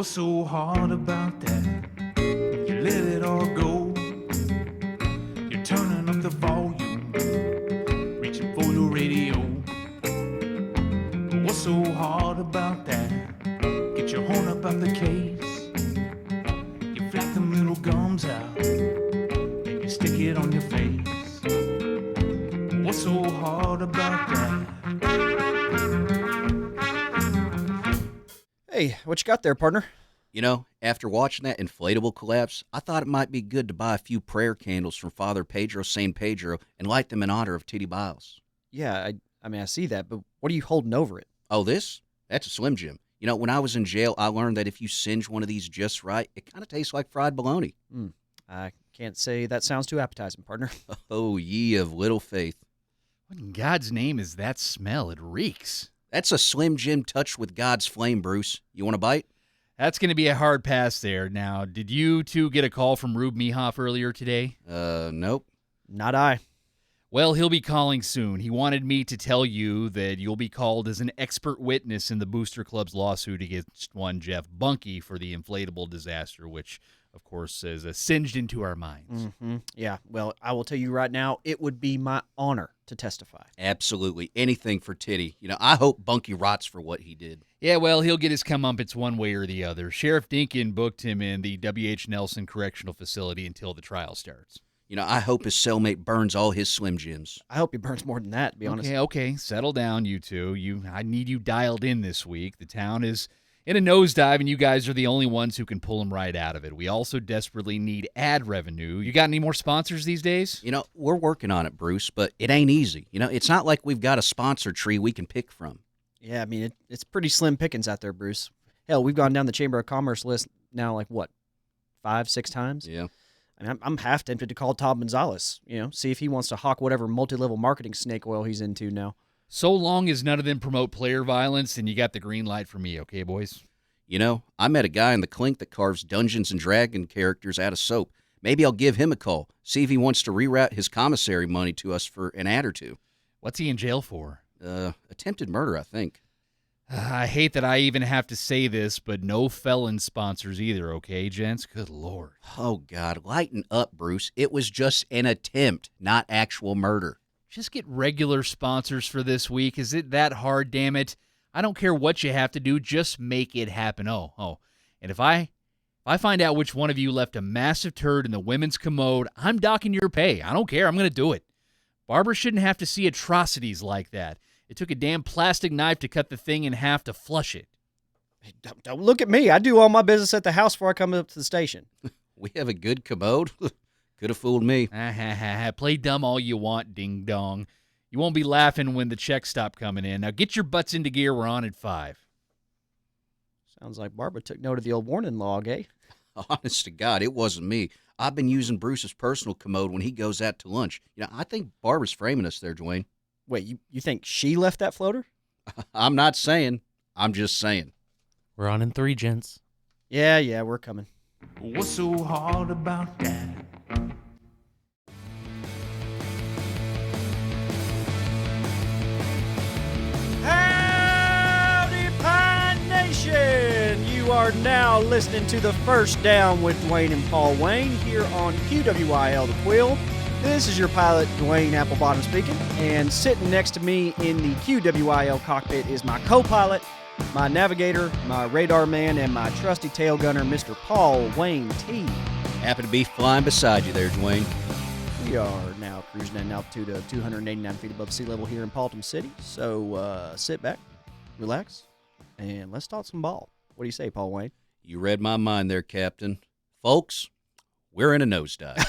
What's so hard about that? You let it all go. You're turning up the volume, reaching for your radio. What's so hard about that? Get your horn up out the case. You flap them little gums out, and you stick it on your face. What's so hard about that? Hey, what you got there, partner? You know, after watching that inflatable collapse, I thought it might be good to buy a few prayer candles from Father Pedro San Pedro and light them in honor of Titty Biles. Yeah, I mean, I see that, but what are you holding over it? Oh, this? That's a Slim Jim. You know, when I was in jail, I learned that if you singe one of these just right, it kind of tastes like fried bologna. I can't say that sounds too appetizing, partner. Oh, ye of little faith. What in God's name is that smell? It reeks. That's a Slim Jim touched with God's flame, Bruce. You want a bite? That's going to be a hard pass there. Now, did you two get a call from Rube Mehoff earlier today? Nope. Not I. Well, he'll be calling soon. He wanted me to tell you that you'll be called as an expert witness in the Booster Club's lawsuit against one Jeff Bunky for the inflatable disaster, which, of course, is singed into our minds. Mm-hmm. Yeah, well, I will tell you right now, it would be my honor to testify. Absolutely. Anything for Titty. You know, I hope Bunky rots for what he did. Yeah, well, he'll get his comeuppance one way or the other. Sheriff Dinkin booked him in the W.H. Nelson Correctional Facility until the trial starts. You know, I hope his cellmate burns all his Slim Jims. I hope he burns more than that, to be honest. Okay, settle down, you two. I need you dialed in this week. The town is in a nosedive, and you guys are the only ones who can pull him right out of it. We also desperately need ad revenue. You got any more sponsors these days? You know, we're working on it, Bruce, but it ain't easy. You know, it's not like we've got a sponsor tree we can pick from. Yeah, I mean, it's pretty slim pickings out there, Bruce. Hell, we've gone down the Chamber of Commerce list now, 5, 6 times? Yeah. I mean, I'm half tempted to call Todd Gonzalez, see if he wants to hawk whatever multi-level marketing snake oil he's into now. So long as none of them promote player violence, and you got the green light for me, okay, boys? You know, I met a guy in the Clink that carves Dungeons and Dragon characters out of soap. Maybe I'll give him a call, see if he wants to reroute his commissary money to us for an ad or two. What's he in jail for? Attempted murder, I think. I hate that I even have to say this, but no felon sponsors either, okay, gents? Good Lord. Oh, God, lighten up, Bruce. It was just an attempt, not actual murder. Just get regular sponsors for this week. Is it that hard, damn it? I don't care what you have to do, just make it happen. Oh. And if I find out which one of you left a massive turd in the women's commode, I'm docking your pay. I don't care. I'm going to do it. Barbara shouldn't have to see atrocities like that. It took a damn plastic knife to cut the thing in half to flush it. Hey, don't look at me. I do all my business at the house before I come up to the station. We have a good commode? Could have fooled me. Play dumb all you want, ding-dong. You won't be laughing when the checks stop coming in. Now get your butts into gear. We're on at 5. Sounds like Barbara took note of the old warning log, eh? Honest to God, it wasn't me. I've been using Bruce's personal commode when he goes out to lunch. You know, I think Barbara's framing us there, Dwayne. Wait, you think she left that floater? I'm not saying. I'm just saying. We're on in 3, gents. Yeah, we're coming. What's so hard about that? Howdy, Pine Nation! You are now listening to The First Down with Dwayne and Paul Wayne here on QWIL the Quill. This is your pilot, Dwayne Applebottom speaking, and sitting next to me in the QWIL cockpit is my co-pilot, my navigator, my radar man, and my trusty tail gunner, Mr. Paul Wayne T. Happy to be flying beside you there, Dwayne. We are now cruising at an altitude of 289 feet above sea level here in Paultom City, so sit back, relax, and let's talk some ball. What do you say, Paul Wayne? You read my mind there, Captain. Folks, we're in a nosedive.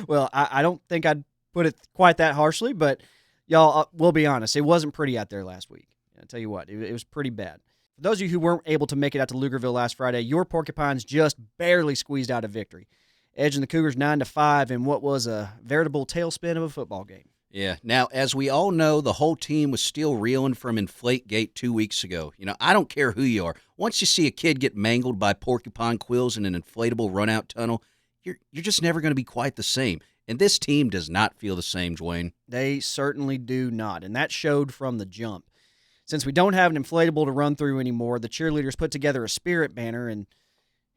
Well, I don't think I'd put it quite that harshly, but y'all, we'll be honest, it wasn't pretty out there last week. I'll tell you what, it was pretty bad. For those of you who weren't able to make it out to Lugerville last Friday, your Porcupines just barely squeezed out a victory, edging the Cougars 9-5 in what was a veritable tailspin of a football game. Yeah. Now, as we all know, the whole team was still reeling from Inflategate 2 weeks ago. You know, I don't care who you are. Once you see a kid get mangled by porcupine quills in an inflatable runout tunnel, you're just never going to be quite the same. And this team does not feel the same, Dwayne. They certainly do not, and that showed from the jump. since we don't have an inflatable to run through anymore, the cheerleaders put together a spirit banner, and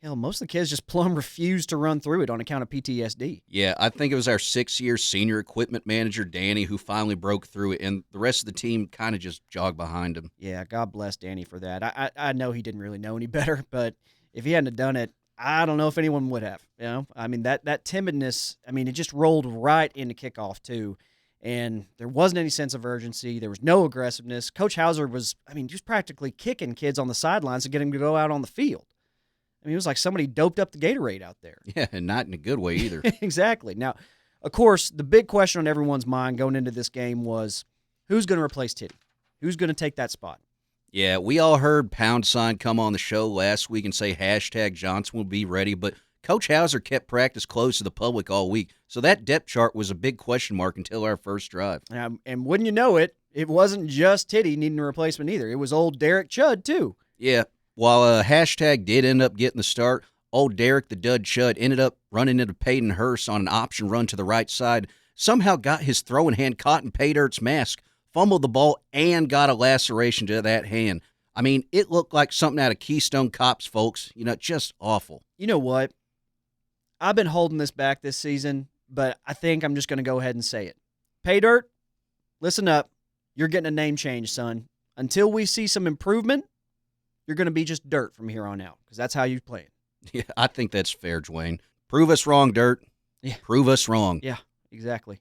hell, most of the kids just plumb refused to run through it on account of PTSD. Yeah, I think it was our 6-year senior equipment manager, Danny, who finally broke through it, and the rest of the team kind of just jogged behind him. Yeah, God bless Danny for that. I know he didn't really know any better, but if he hadn't have done it, I don't know if anyone would have. You know, I mean, that timidness, I mean, it just rolled right into kickoff, too. And there wasn't any sense of urgency. There was no aggressiveness. Coach Hauser was, I mean, just practically kicking kids on the sidelines to get them to go out on the field. I mean, it was like somebody doped up the Gatorade out there. Yeah, and not in a good way either. Exactly. Now, of course, the big question on everyone's mind going into this game was, who's going to replace Titty? Who's going to take that spot? Yeah, we all heard Pound Sign come on the show last week and say hashtag Johnson will be ready, but Coach Hauser kept practice closed to the public all week, so that depth chart was a big question mark until our first drive. And wouldn't you know it, it wasn't just Titty needing a replacement either. It was old Derek Chudd, too. Yeah, while hashtag did end up getting the start, old Derek the Dud Chud ended up running into Peyton Hurst on an option run to the right side, somehow got his throwing hand caught in Paydirt's mask, fumbled the ball, and got a laceration to that hand. I mean, it looked like something out of Keystone Cops, folks. You know, just awful. You know what? I've been holding this back this season, but I think I'm just going to go ahead and say it. Paydirt, listen up. You're getting a name change, son. Until we see some improvement, you're going to be just Dirt from here on out, because that's how you play it. Yeah, I think that's fair, Dwayne. Prove us wrong, Dirt. Yeah. Prove us wrong. Yeah, exactly.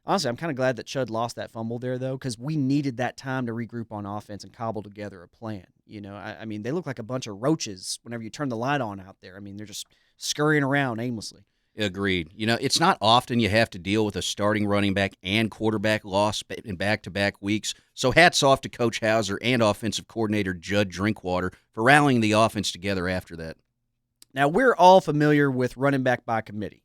Honestly, I'm kind of glad that Chudd lost that fumble there, though, because we needed that time to regroup on offense and cobble together a plan. You know, I mean, they look like a bunch of roaches whenever you turn the light on out there. I mean, they're just scurrying around aimlessly. Agreed. You know, it's not often you have to deal with a starting running back and quarterback loss in back-to-back weeks, so hats off to Coach Hauser and offensive coordinator Judd Drinkwater for rallying the offense together after that. Now, we're all familiar with running back by committee,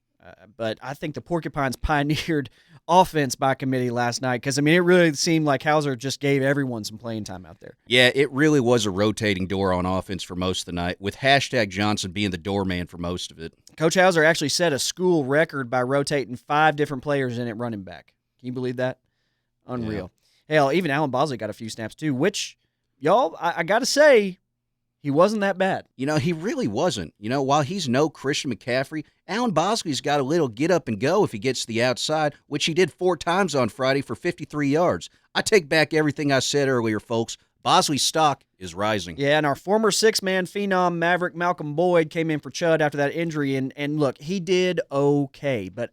but I think the Porcupines pioneered offense by committee last night because, I mean, it really seemed like Hauser just gave everyone some playing time out there. Yeah, it really was a rotating door on offense for most of the night, with hashtag Johnson being the doorman for most of it. Coach Hauser actually set a school record by rotating 5 different players in at running back. Can you believe that? Unreal. Yeah. Hell, even Alan Bosley got a few snaps too, which, y'all, I got to say, he wasn't that bad. You know, he really wasn't. You know, while he's no Christian McCaffrey, Alan Bosley's got a little get up and go if he gets to the outside, which he did 4 times on Friday for 53 yards. I take back everything I said earlier, folks. Bosley's stock is rising. Yeah, and our former 6-man phenom Maverick Malcolm Boyd came in for Chudd after that injury, and look, he did okay, but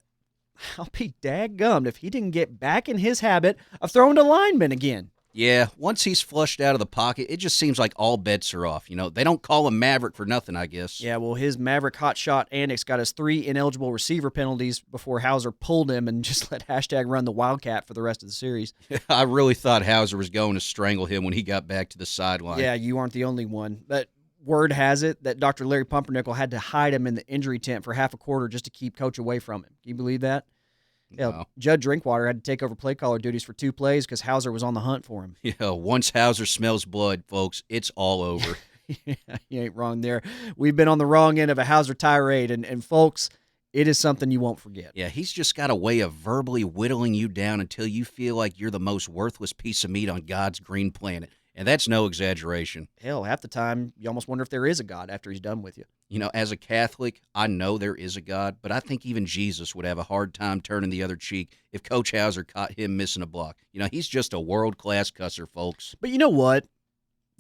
I'll be daggummed if he didn't get back in his habit of throwing to linemen again. Yeah, once he's flushed out of the pocket, it just seems like all bets are off. You know, they don't call him Maverick for nothing, I guess. Yeah, well, his Maverick hotshot antics got us 3 ineligible receiver penalties before Hauser pulled him and just let hashtag run the Wildcat for the rest of the series. I really thought Hauser was going to strangle him when he got back to the sideline. Yeah, you aren't the only one. But word has it that Dr. Larry Pumpernickel had to hide him in the injury tent for half a quarter just to keep Coach away from him. Can you believe that? No. Yeah, Judd Drinkwater had to take over play caller duties for 2 plays because Hauser was on the hunt for him. Yeah, once Hauser smells blood, folks, it's all over. Yeah, you ain't wrong there. We've been on the wrong end of a Hauser tirade, and folks, it is something you won't forget. Yeah, he's just got a way of verbally whittling you down until you feel like you're the most worthless piece of meat on God's green planet. And that's no exaggeration. Hell, half the time, you almost wonder if there is a God after he's done with you. You know, as a Catholic, I know there is a God, but I think even Jesus would have a hard time turning the other cheek if Coach Hauser caught him missing a block. You know, he's just a world-class cusser, folks. But you know what?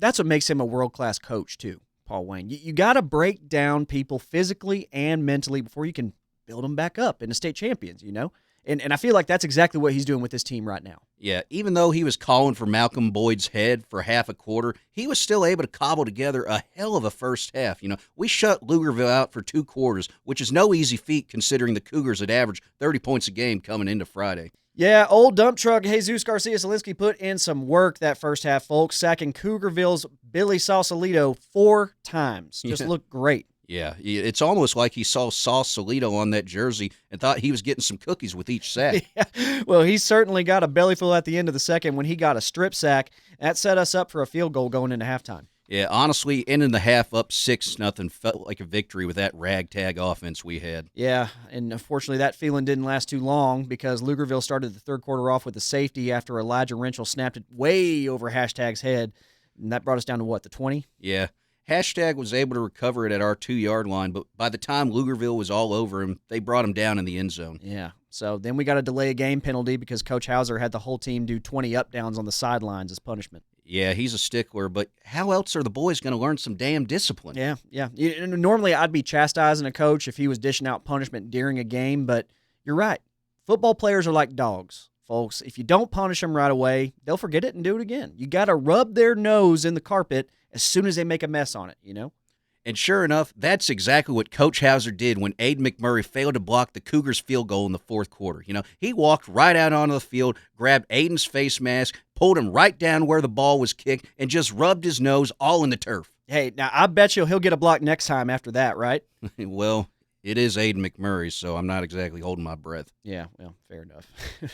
That's what makes him a world-class coach, too, Paul Wayne. You got to break down people physically and mentally before you can build them back up into state champions, you know? And I feel like that's exactly what he's doing with this team right now. Yeah, even though he was calling for Malcolm Boyd's head for half a quarter, he was still able to cobble together a hell of a first half. You know, we shut Lugerville out for 2 quarters, which is no easy feat considering the Cougars had averaged 30 points a game coming into Friday. Yeah, old dump truck Jesus Garcia-Salinsky put in some work that first half, folks, sacking Cougarville's Billy Sausalito 4 times. Just looked great. Yeah, it's almost like he saw Sausalito on that jersey and thought he was getting some cookies with each sack. Yeah. Well, he certainly got a bellyful at the end of the second when he got a strip sack. That set us up for a field goal going into halftime. Yeah, honestly, ending the half up 6-0 felt like a victory with that ragtag offense we had. Yeah, and unfortunately that feeling didn't last too long because Lugerville started the third quarter off with a safety after Elijah Wrenchell snapped it way over Hashtag's head, and that brought us down to what, the 20? Yeah, Hashtag was able to recover it at our 2-yard line, but by the time Lugerville was all over him, they brought him down in the end zone. Yeah, so then we got a delay a game penalty because Coach Hauser had the whole team do 20 up downs on the sidelines as punishment. Yeah, he's a stickler, but how else are the boys going to learn some damn discipline? Yeah. Normally I'd be chastising a coach if he was dishing out punishment during a game, but you're right. Football players are like dogs, folks. If you don't punish them right away, they'll forget it and do it again. You got to rub their nose in the carpet as soon as they make a mess on it, you know? And sure enough, that's exactly what Coach Hauser did when Aiden McMurray failed to block the Cougars' field goal in the fourth quarter. He walked right out onto the field, grabbed Aiden's face mask, pulled him right down where the ball was kicked, and just rubbed his nose all in the turf. Hey, now I bet you he'll get a block next time after that, right? Well, it is Aiden McMurray, so I'm not exactly holding my breath. Yeah, well, fair enough.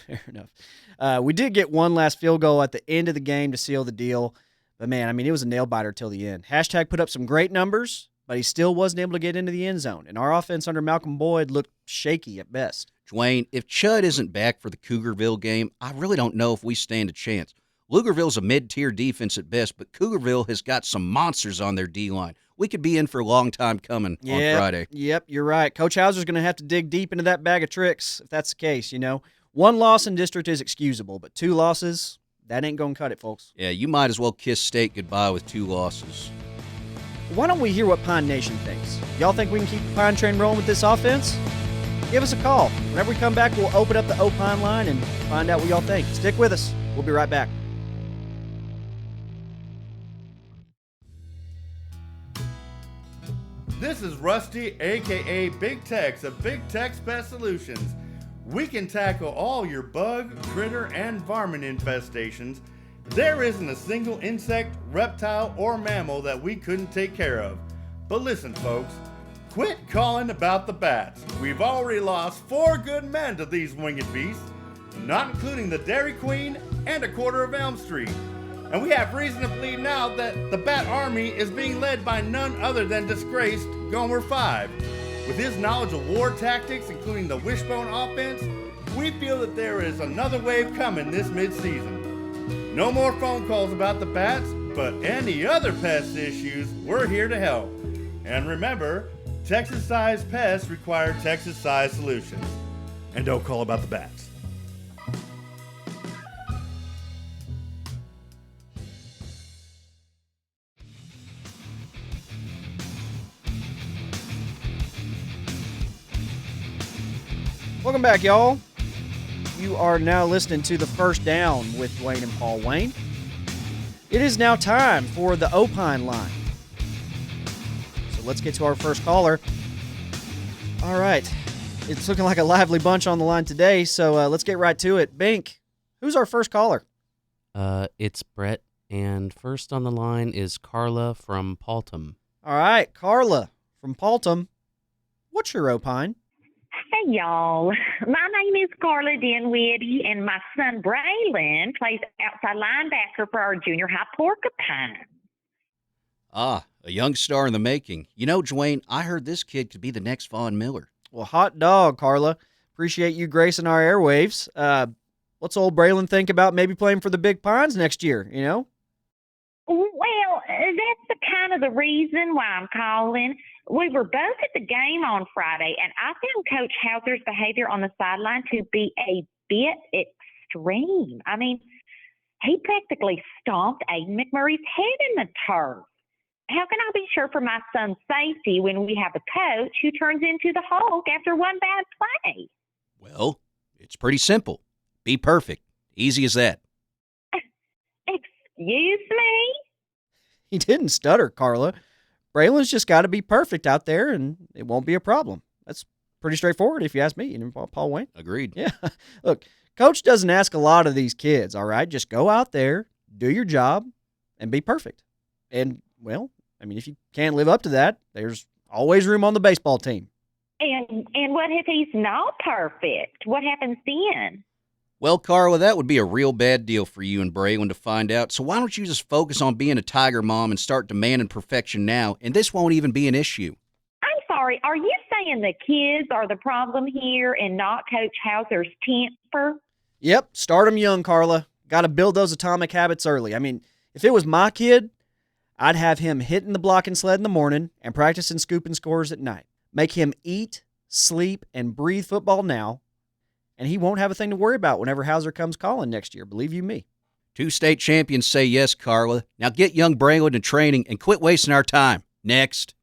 Fair enough. We did get one last field goal at the end of the game to seal the deal. But, man, I mean, it was a nail-biter till the end. Hashtag put up some great numbers, but he still wasn't able to get into the end zone. And our offense under Malcolm Boyd looked shaky at best. Dwayne, if Chud isn't back for the Cougarville game, I really don't know if we stand a chance. Lugerville's a mid-tier defense at best, but Cougarville has got some monsters on their D-line. We could be in for a long time coming on Friday. Yep, you're right. Coach Hauser's going to have to dig deep into that bag of tricks if that's the case, One loss in district is excusable, but 2 losses, that ain't going to cut it, folks. Yeah, you might as well kiss state goodbye with 2 losses. Why don't we hear what Pine Nation thinks? Y'all think we can keep the Pine train rolling with this offense? Give us a call. Whenever we come back, we'll open up the Opine line and find out what y'all think. Stick with us. We'll be right back. This is Rusty, aka Big Tex of Big Tex Pest Solutions. We can tackle all your bug, critter, and varmint infestations. There isn't a single insect, reptile, or mammal that we couldn't take care of. But listen, folks, quit calling about the bats. We've already lost 4 good men to these winged beasts, not including the Dairy Queen and a quarter of Elm Street. And we have reason to believe now that the Bat Army is being led by none other than disgraced Gomer 5. With his knowledge of war tactics, including the wishbone offense, we feel that there is another wave coming this mid-season. No more phone calls about the bats, but any other pest issues, we're here to help. And remember, Texas-sized pests require Texas-sized solutions. And don't call about the bats. Welcome back, y'all. You are now listening to The First Down with Dwayne and Paul Wayne. It is now time for the Opine line. So let's get to our first caller. All right. It's looking like a lively bunch on the line today, so let's get right to it. Bink, who's our first caller? It's Brett, and first on the line is Carla from Paultom. All right, Carla from Paultom. What's your Opine? Hey, y'all. My name is Carla Dinwiddie, and my son Braylon plays outside linebacker for our junior high Porcupine. Ah, a young star in the making. Dwayne, I heard this kid could be the next Von Miller. Well, hot dog, Carla. Appreciate you gracing our airwaves. What's old Braylon think about maybe playing for the Big Pines next year, Well, that's the reason why I'm calling. We were both at the game on Friday, and I found Coach Hauser's behavior on the sideline to be a bit extreme. I mean, he practically stomped Aiden McMurray's head in the turf. How can I be sure for my son's safety when we have a coach who turns into the Hulk after one bad play? Well, it's pretty simple. Be perfect. Easy as that. Excuse me? He didn't stutter, Carla. Braylon's just got to be perfect out there, and it won't be a problem. That's pretty straightforward if you ask me, Paul Wayne. Agreed. Yeah. Look, Coach doesn't ask a lot of these kids, all right? Just go out there, do your job, and be perfect. And, well, I mean, if you can't live up to that, there's always room on the baseball team. And what if he's not perfect? What happens then? Well, Carla, that would be a real bad deal for you and Braylon to find out. So why don't you just focus on being a Tiger mom and start demanding perfection now, and this won't even be an issue. I'm sorry, are you saying the kids are the problem here and not Coach Hauser's temper? Yep, start them young, Carla. Got to build those atomic habits early. I mean, if it was my kid, I'd have him hitting the block and sled in the morning and practicing scooping scores at night. Make him eat, sleep, and breathe football now, and he won't have a thing to worry about whenever Hauser comes calling next year, believe you me. 2 state champions say yes, Carla. Now get young Braylon in training and quit wasting our time. Next.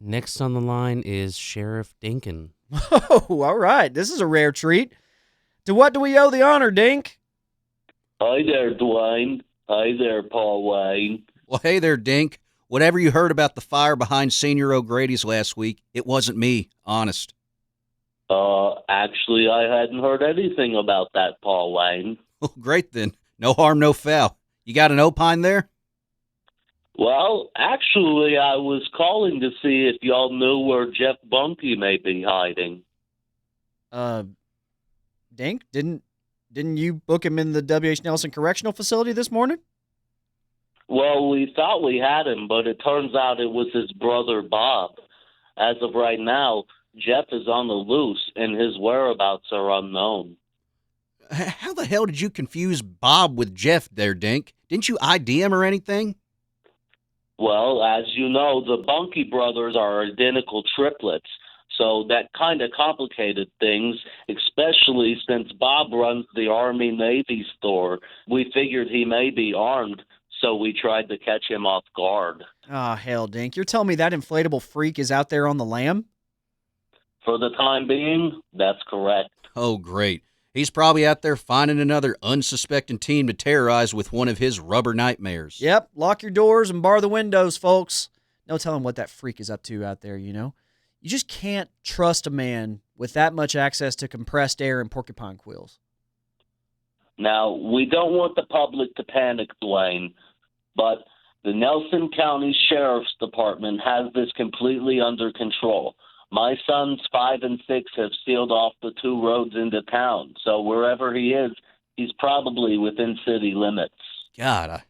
Next on the line is Sheriff Dinkin. Oh, all right. This is a rare treat. To what do we owe the honor, Dink? Hi there, Dwayne. Hi there, Paul Wayne. Well, hey there, Dink. Whatever you heard about the fire behind Senior O'Grady's last week, it wasn't me, honest. Actually, I hadn't heard anything about that, Paul Wayne. Well, great then. No harm, no foul. You got an opine there? Well, actually, I was calling to see if y'all knew where Jeff Bunky may be hiding. Dink, didn't you book him in the W.H. Nelson Correctional Facility this morning? Well, we thought we had him, but it turns out it was his brother, Bob. As of right now, Jeff is on the loose, and his whereabouts are unknown. How the hell did you confuse Bob with Jeff there, Dink? Didn't you ID him or anything? Well, as you know, the Bunky brothers are identical triplets, so that kind of complicated things, especially since Bob runs the Army-Navy store. We figured he may be armed, so we tried to catch him off guard. Ah, hell, Dink. You're telling me that inflatable freak is out there on the lam? For the time being, that's correct. Oh, great. He's probably out there finding another unsuspecting team to terrorize with one of his rubber nightmares. Yep, lock your doors and bar the windows, folks. No telling what that freak is up to out there, you know? You just can't trust a man with that much access to compressed air and porcupine quills. Now, we don't want the public to panic, Dwayne, but the Nelson County Sheriff's Department has this completely under control. My sons 5 and 6 have sealed off the 2 roads into town, so wherever he is, he's probably within city limits. God, I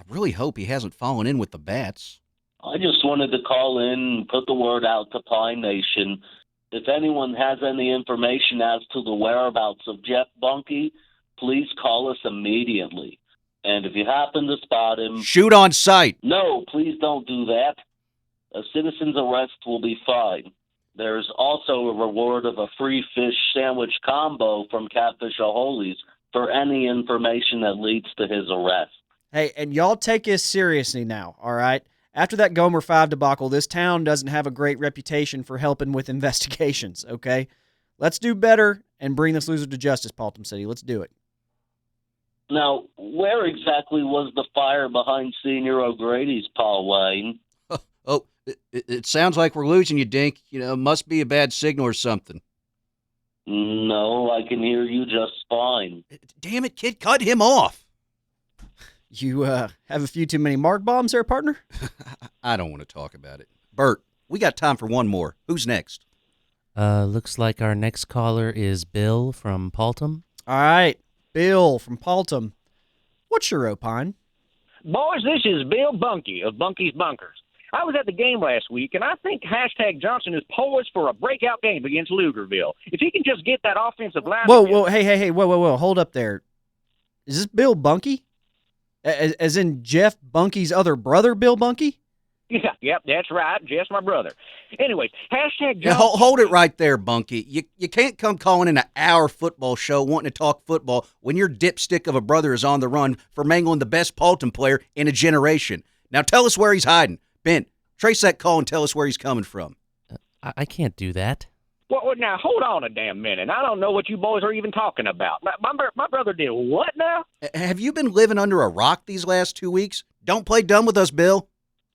really hope he hasn't fallen in with the bats. I just wanted to call in and put the word out to Pine Nation. If anyone has any information as to the whereabouts of Jeff Bunky, please call us immediately. And if you happen to spot him... Shoot on sight! No, please don't do that. A citizen's arrest will be fine. There's also a reward of a free fish sandwich combo from Catfish O'Holy's for any information that leads to his arrest. Hey, and y'all take this seriously now, all right? After that Gomer 5 debacle, this town doesn't have a great reputation for helping with investigations, okay? Let's do better and bring this loser to justice, Paultom City. Let's do it. Now, where exactly was the fire behind Senior O'Grady's, Paul Wayne? Oh, it sounds like we're losing you, Dink. You know, must be a bad signal or something. No, I can hear you just fine. Damn it, kid, cut him off. You have a few too many mark bombs there, partner? I don't want to talk about it. Bert, we got time for one more. Who's next? Looks like our next caller is Bill from Paultom. All right, Bill from Paultom. What's your opine? Boys, this is Bill Bunky of Bunky's Bunkers. I was at the game last week, and I think Johnson is poised for a breakout game against Lugerville. If he can just get that offensive line... Whoa, hey, whoa, hold up there. Is this Bill Bunky? As in Jeff Bunky's other brother, Bill Bunky? Yeah, yep, that's right, Jeff's my brother. Anyways, Johnson... Yeah, hold it right there, Bunky. You can't come calling in our football show wanting to talk football when your dipstick of a brother is on the run for mangling the best Paultom player in a generation. Now tell us where he's hiding. Ben, trace that call and tell us where he's coming from. I can't do that. Well, now, hold on a damn minute. I don't know what you boys are even talking about. My brother did what now? Have you been living under a rock these last 2 weeks? Don't play dumb with us, Bill.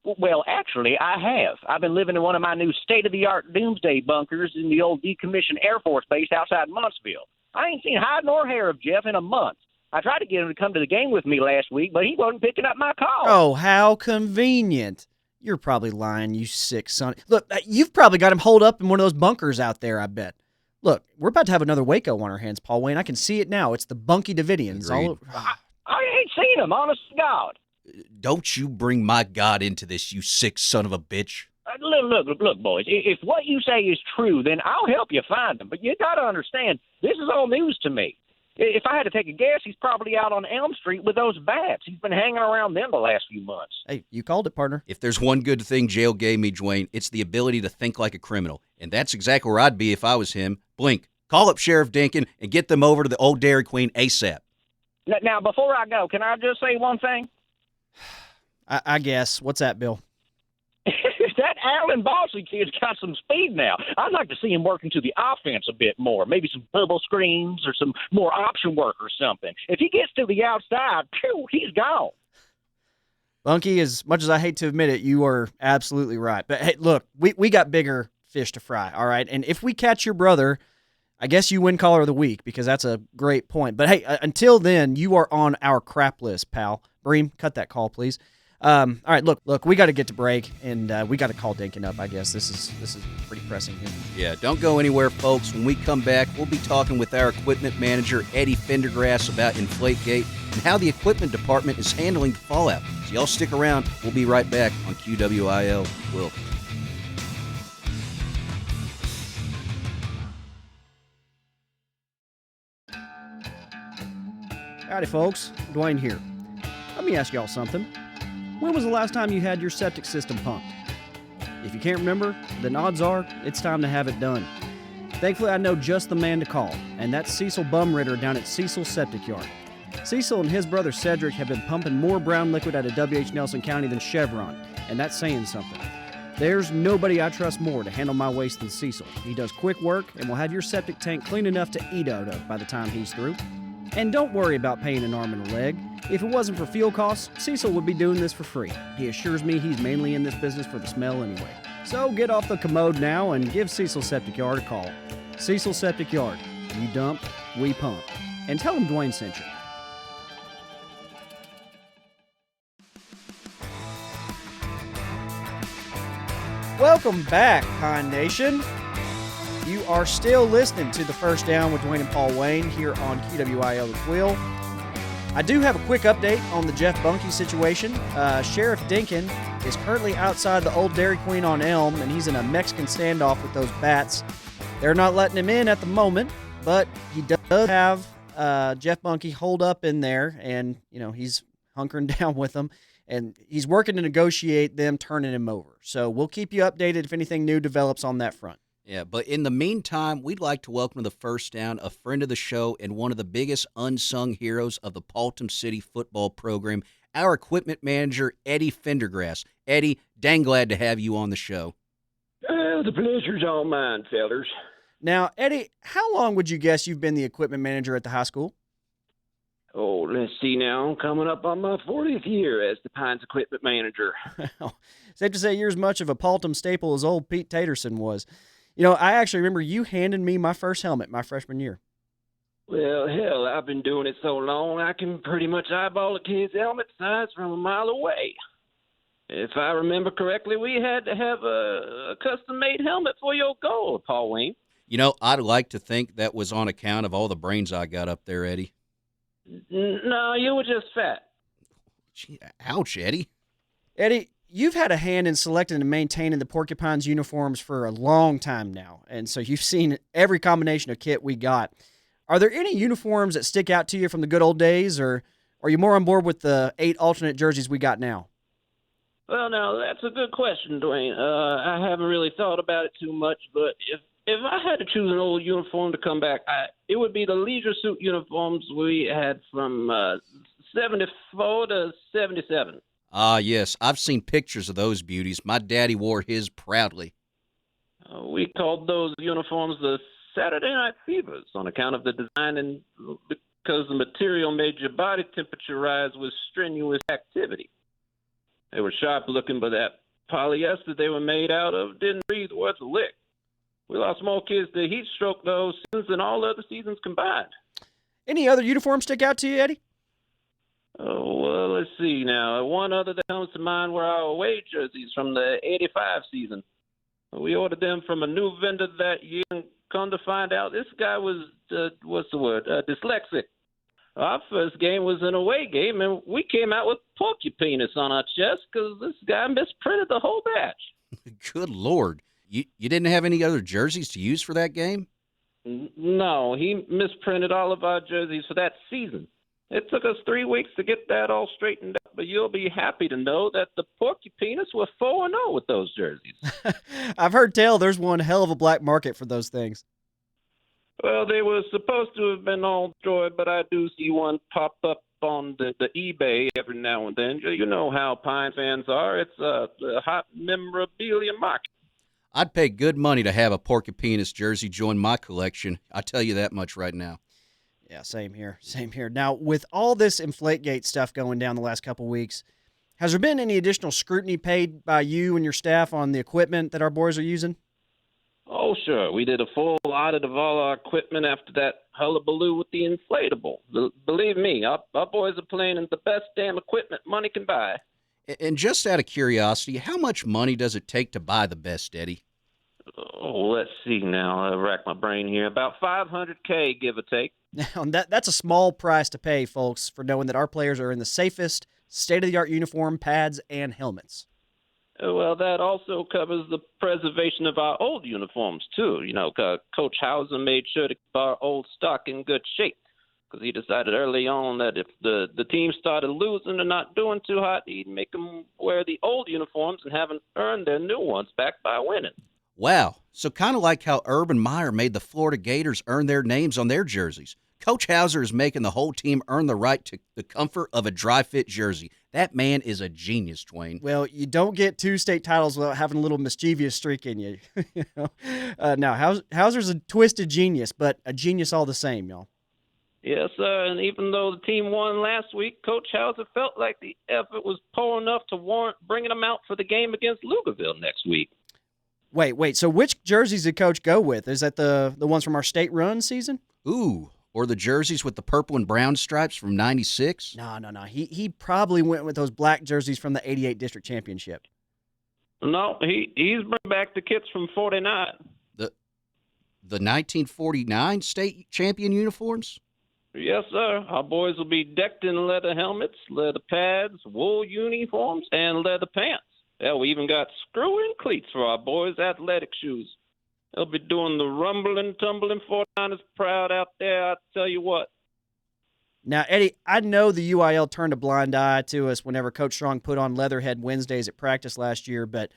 Well, actually, I have. I've been living in one of my new state-of-the-art doomsday bunkers in the old decommissioned Air Force base outside Muntsville. I ain't seen hide nor hair of Jeff in a month. I tried to get him to come to the game with me last week, but he wasn't picking up my call. Oh, how convenient. You're probably lying, you sick son. Look, you've probably got him holed up in one of those bunkers out there, I bet. Look, we're about to have another Waco on our hands, Paul Wayne. I can see it now. It's the Bunky Davidians. Agreed. I ain't seen him, honest to God. Don't you bring my God into this, you sick son of a bitch. Look, boys. If what you say is true, then I'll help you find him. But you got to understand, this is all news to me. If I had to take a guess, he's probably out on Elm Street with those bats. He's been hanging around them the last few months. Hey, you called it, partner. If there's one good thing jail gave me, Dwayne, it's the ability to think like a criminal. And that's exactly where I'd be if I was him. Blink, call up Sheriff Dinkin and get them over to the old Dairy Queen ASAP. Now, before I go, can I just say one thing? I guess. What's that, Bill? That Allen Bosley kid's got some speed now. I'd like to see him working to the offense a bit more. Maybe some bubble screens or some more option work or something. If he gets to the outside, he's gone. Bunky, as much as I hate to admit it, you are absolutely right. But hey, look, we got bigger fish to fry, all right? And if we catch your brother, I guess you win Caller of the Week because that's a great point. But hey, until then, you are on our crap list, pal. Bream, cut that call, please. All right, look, we got to get to break, and we got to call Dinkin up, I guess. This is pretty pressing here. Yeah, don't go anywhere, folks. When we come back, we'll be talking with our equipment manager, Eddie Fendergrass, about Inflategate and how the equipment department is handling the fallout. So y'all stick around. We'll be right back on QWIL the Quill. Howdy, folks. Dwayne here. Let me ask y'all something. When was the last time you had your septic system pumped? If you can't remember, then odds are it's time to have it done. Thankfully, I know just the man to call, and that's Cecil Bumritter down at Cecil Septic Yard. Cecil and his brother Cedric have been pumping more brown liquid out of W.H. Nelson County than Chevron, and that's saying something. There's nobody I trust more to handle my waste than Cecil. He does quick work and will have your septic tank clean enough to eat out of by the time he's through. And don't worry about paying an arm and a leg. If it wasn't for fuel costs, Cecil would be doing this for free. He assures me he's mainly in this business for the smell anyway. So get off the commode now and give Cecil Septic Yard a call. Cecil Septic Yard. You dump, we pump. And tell him Dwayne sent you. Welcome back, Pine Nation. You are still listening to The First Down with Dwayne and Paul Wayne here on QWIL the Quill. I do have a quick update on the Jeff Bunky situation. Sheriff Dinkin is currently outside the old Dairy Queen on Elm, and he's in a Mexican standoff with those bats. They're not letting him in at the moment, but he does have Jeff Bunky holed up in there, and he's hunkering down with them, and he's working to negotiate them turning him over. So we'll keep you updated if anything new develops on that front. Yeah, but in the meantime, we'd like to welcome to the First Down a friend of the show and one of the biggest unsung heroes of the Paultom City football program, our equipment manager, Eddie Fendergrass. Eddie, dang glad to have you on the show. The pleasure's all mine, fellers. Now, Eddie, how long would you guess you've been the equipment manager at the high school? Oh, let's see now. I'm coming up on my 40th year as the Pines equipment manager. Safe to say you're as much of a Paultom staple as old Pete Taterson was. I actually remember you handing me my first helmet my freshman year. Well, hell, I've been doing it so long I can pretty much eyeball a kid's helmet size from a mile away. If I remember correctly, we had to have a custom-made helmet for your goal, Paul Wayne. I'd like to think that was on account of all the brains I got up there, Eddie. No, you were just fat. Gee, ouch, Eddie. Eddie, you've had a hand in selecting and maintaining the Porcupines uniforms for a long time now, and so you've seen every combination of kit we got. Are there any uniforms that stick out to you from the good old days, or are you more on board with the 8 alternate jerseys we got now? Well, now, that's a good question, Dwayne. I haven't really thought about it too much, but if I had to choose an old uniform to come back, it would be the leisure suit uniforms we had from 74 to 77. Ah, yes. I've seen pictures of those beauties. My daddy wore his proudly. We called those uniforms the Saturday Night Fevers on account of the design and because the material made your body temperature rise with strenuous activity. They were sharp looking, but that polyester they were made out of didn't breathe worth a lick. We lost more kids to heat stroke those seasons than all other seasons combined. Any other uniforms stick out to you, Eddie? Oh, well, let's see now. One other that comes to mind were our away jerseys from the 85 season. We ordered them from a new vendor that year and Come to find out, this guy was, dyslexic. Our first game was an away game, and we came out with porcupinus on our chest because this guy misprinted the whole batch. Good Lord. You didn't have any other jerseys to use for that game? No, he misprinted all of our jerseys for that season. It took us 3 weeks to get that all straightened out, but you'll be happy to know that the Porcupinus were 4-0 with those jerseys. I've heard tell there's one hell of a black market for those things. Well, they were supposed to have been all destroyed, but I do see one pop up on the eBay every now and then. You know how Pine fans are. It's a hot memorabilia market. I'd pay good money to have a Porcupinus jersey join my collection. I tell you that much right now. Yeah, same here. Same here. Now, with all this Inflategate stuff going down the last couple weeks, has there been any additional scrutiny paid by you and your staff on the equipment that our boys are using? Oh, sure. We did a full audit of all our equipment after that hullabaloo with the inflatable. Believe me, our boys are playing in the best damn equipment money can buy. And just out of curiosity, how much money does it take to buy the best, Eddie? Oh, let's see now. I'll rack my brain here. About $500K, give or take. Now, that's a small price to pay, folks, for knowing that our players are in the safest, state-of-the-art uniform, pads, and helmets. Well, that also covers the preservation of our old uniforms, too. You know, Coach Hauser made sure to keep our old stock in good shape because he decided early on that if the team started losing or not doing too hot, he'd make them wear the old uniforms and have them earn their new ones back by winning. Wow. So kind of like how Urban Meyer made the Florida Gators earn their names on their jerseys. Coach Hauser is making the whole team earn the right to the comfort of a dry-fit jersey. That man is a genius, Dwayne. Well, you don't get 2 state titles without having a little mischievous streak in you. You know? Now, Hauser's a twisted genius, but a genius all the same, y'all. Yes, sir. And even though the team won last week, Coach Hauser felt like the effort was poor enough to warrant bringing them out for the game against Lugerville next week. Wait. So which jerseys did Coach go with? Is that the ones from our state run season? Ooh, or the jerseys with the purple and brown stripes from 96? No. He probably went with those black jerseys from the 88 district championship. No, he's bringing back the kits from 49. The 1949 state champion uniforms? Yes, sir. Our boys will be decked in leather helmets, leather pads, wool uniforms, and leather pants. Hell, we even got screw-in cleats for our boys' athletic shoes. They'll be doing the rumbling, tumbling 49ers proud out there, I tell you what. Now, Eddie, I know the UIL turned a blind eye to us whenever Coach Strong put on Leatherhead Wednesdays at practice last year, but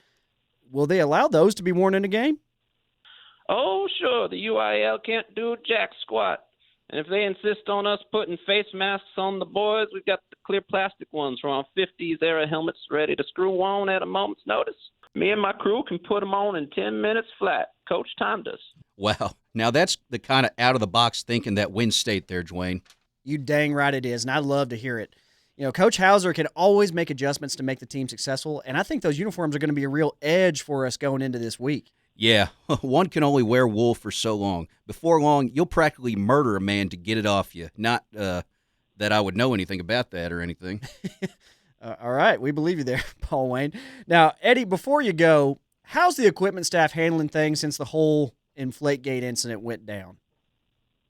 will they allow those to be worn in a game? Oh, sure. The UIL can't do jack squat. And if they insist on us putting face masks on the boys, we've got the clear plastic ones from our 50s era helmets ready to screw on at a moment's notice. Me and my crew can put them on in 10 minutes flat. Coach timed us. Wow. Now that's the kind of out-of-the-box thinking that wins state there, Dwayne. You dang right it is, and I love to hear it. You know, Coach Hauser can always make adjustments to make the team successful, and I think those uniforms are going to be a real edge for us going into this week. Yeah, one can only wear wool for so long. Before long, you'll practically murder a man to get it off you. Not that I would know anything about that or anything. All right, we believe you there, Paul Wayne. Now, Eddie, before you go, how's the equipment staff handling things since the whole Inflategate incident went down?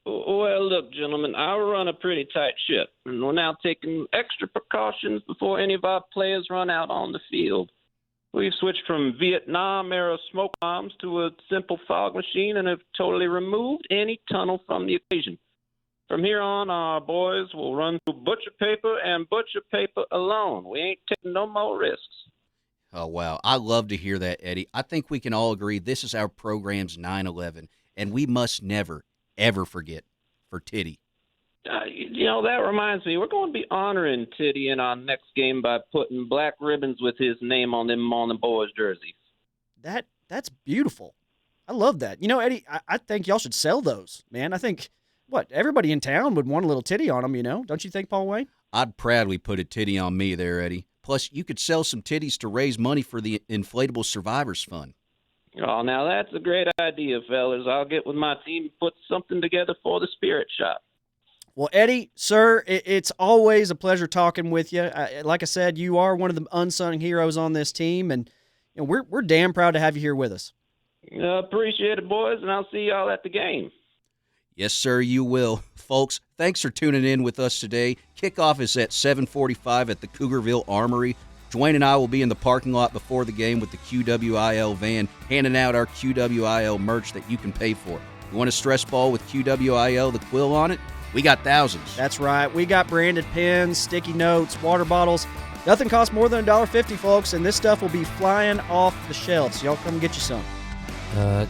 Well, look, gentlemen, I run a pretty tight ship, and we're now taking extra precautions before any of our players run out on the field. We've switched from Vietnam-era smoke bombs to a simple fog machine and have totally removed any tunnel from the equation. From here on, our boys will run through butcher paper and butcher paper alone. We ain't taking no more risks. Oh, wow. I love to hear that, Eddie. I think we can all agree this is our program's 9/11, and we must never, ever forget for Titty. That reminds me, we're going to be honoring Titty in our next game by putting black ribbons with his name on them boys' jerseys. That's beautiful. I love that. You know, Eddie, I think y'all should sell those, man. I think, everybody in town would want a little titty on them, you know? Don't you think, Paul Wayne? I'd proudly put a titty on me there, Eddie. Plus, you could sell some titties to raise money for the Inflatable Survivors Fund. Oh, now that's a great idea, fellas. I'll get with my team and put something together for the Spirit Shop. Well, Eddie, sir, it's always a pleasure talking with you. Like I said, you are one of the unsung heroes on this team, and we're damn proud to have you here with us. Appreciate it, boys, and I'll see y'all at the game. Yes, sir, you will. Folks, thanks for tuning in with us today. Kickoff is at 7:45 at the Cougarville Armory. Dwayne and I will be in the parking lot before the game with the QWIL van, handing out our QWIL merch that you can pay for. You want a stress ball with QWIL the Quill on it? We got thousands. That's right. We got branded pens, sticky notes, water bottles. Nothing costs more than $1.50, folks, and this stuff will be flying off the shelves. Y'all come get you some.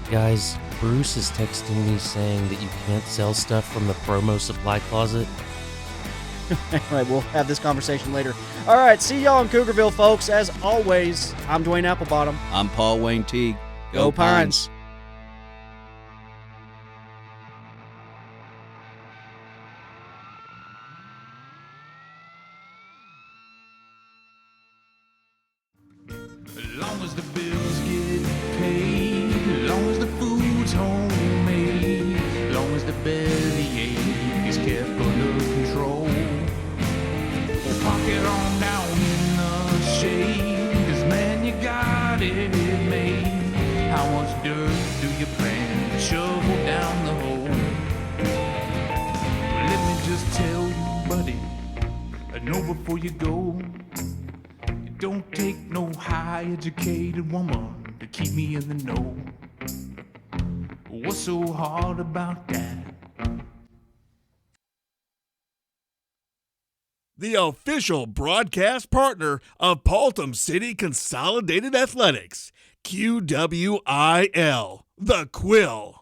Guys, Bruce is texting me saying that you can't sell stuff from the promo supply closet. All right, we'll have this conversation later. All right, see y'all in Cougarville, folks. As always, I'm Dwayne Applebottom. I'm Paul Wayne Teague. Go Pines. As long as the bills get paid, as long as the food's homemade, as long as the bellyache is kept under control. Pocket on down in the shade, 'cause man, you got it made. How much dirt do you plan to shovel down the hole? Well, let me just tell you, buddy, know before you go. It don't take no high-educated woman to keep me in the know. What's so hard about that? The official broadcast partner of Paultom City Consolidated Athletics, QWIL the Quill.